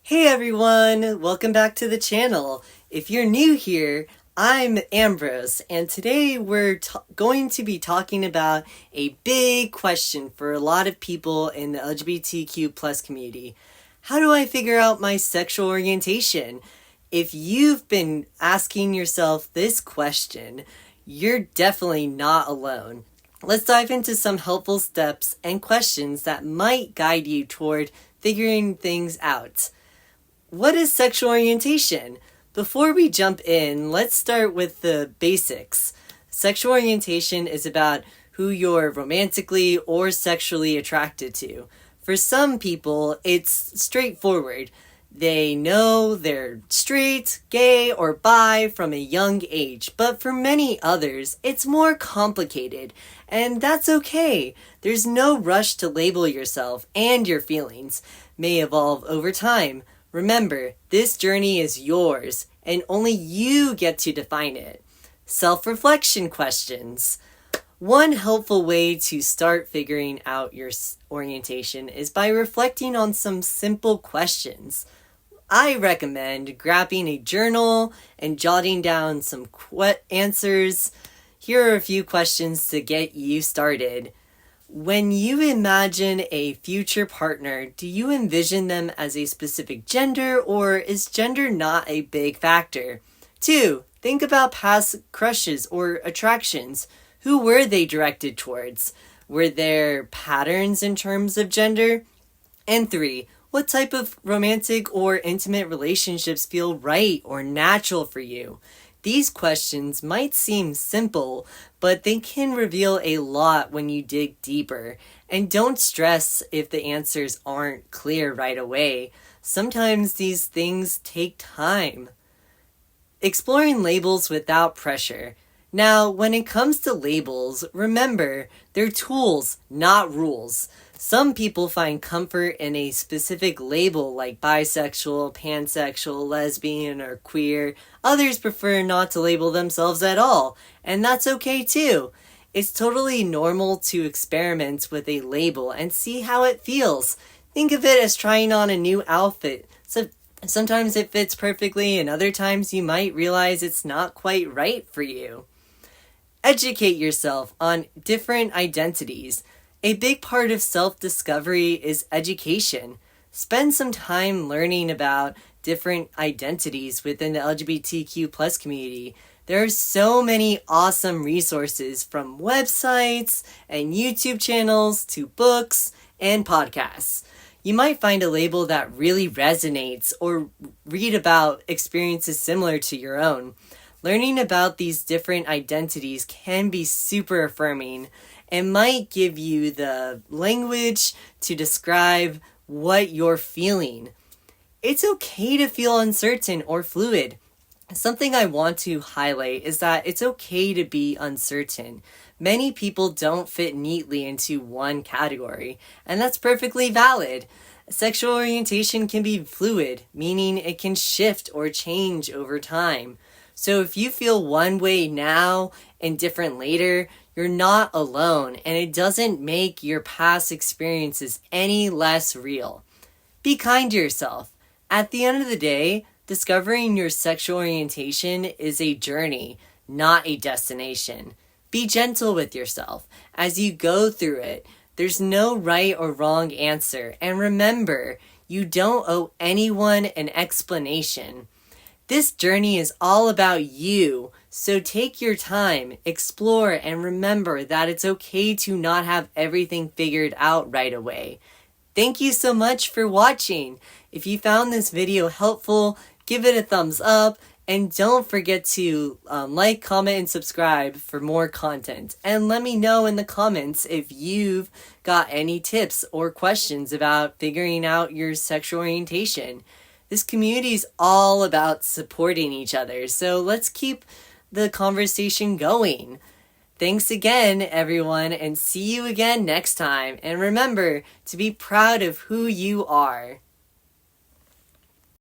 Hey everyone, welcome back to the channel. If you're new here, I'm Ambrose, and today we're going to be talking about a big question for a lot of people in the LGBTQ plus community. How do I figure out my sexual orientation? If you've been asking yourself this question, you're definitely not alone. Let's dive into some helpful steps and questions that might guide you toward figuring things out. What is sexual orientation? Before we jump in, let's start with the basics. Sexual orientation is about who you're romantically or sexually attracted to. For some people, it's straightforward. They know they're straight, gay, or bi from a young age, but for many others, it's more complicated, and that's okay. There's no rush to label yourself, and your feelings may evolve over time. Remember, this journey is yours, and only you get to define it. Self-reflection questions. One helpful way to start figuring out your orientation is by reflecting on some simple questions. I recommend grabbing a journal and jotting down some answers. Here are a few questions to get you started. When you imagine a future partner, do you envision them as a specific gender, or is gender not a big factor? 2. Think about past crushes or attractions. Who were they directed towards? Were there patterns in terms of gender? And 3. What type of romantic or intimate relationships feel right or natural for you? These questions might seem simple, but they can reveal a lot when you dig deeper. And don't stress if the answers aren't clear right away. Sometimes these things take time. Exploring labels without pressure. Now, when it comes to labels, remember, they're tools, not rules. Some people find comfort in a specific label like bisexual, pansexual, lesbian, or queer. Others prefer not to label themselves at all, and that's okay too. It's totally normal to experiment with a label and see how it feels. Think of it as trying on a new outfit. So sometimes it fits perfectly, and other times you might realize it's not quite right for you. Educate yourself on different identities. A big part of self-discovery is education. Spend some time learning about different identities within the LGBTQ plus community. There are so many awesome resources from websites and YouTube channels to books and podcasts. You might find a label that really resonates or read about experiences similar to your own. Learning about these different identities can be super affirming and might give you the language to describe what you're feeling. It's okay to feel uncertain or fluid. Something I want to highlight is that it's okay to be uncertain. Many people don't fit neatly into one category, and that's perfectly valid. Sexual orientation can be fluid, meaning it can shift or change over time. So if you feel one way now and different later, you're not alone, and it doesn't make your past experiences any less real. Be kind to yourself. At the end of the day, discovering your sexual orientation is a journey, not a destination. Be gentle with yourself as you go through it. There's no right or wrong answer, and remember, you don't owe anyone an explanation. This journey is all about you, so take your time, explore, and remember that it's okay to not have everything figured out right away. Thank you so much for watching. If you found this video helpful, give it a thumbs up, and don't forget to like, comment, and subscribe for more content. And let me know in the comments if you've got any tips or questions about figuring out your sexual orientation. This community is all about supporting each other, so let's keep the conversation going. Thanks again, everyone, and see you again next time. And remember to be proud of who you are.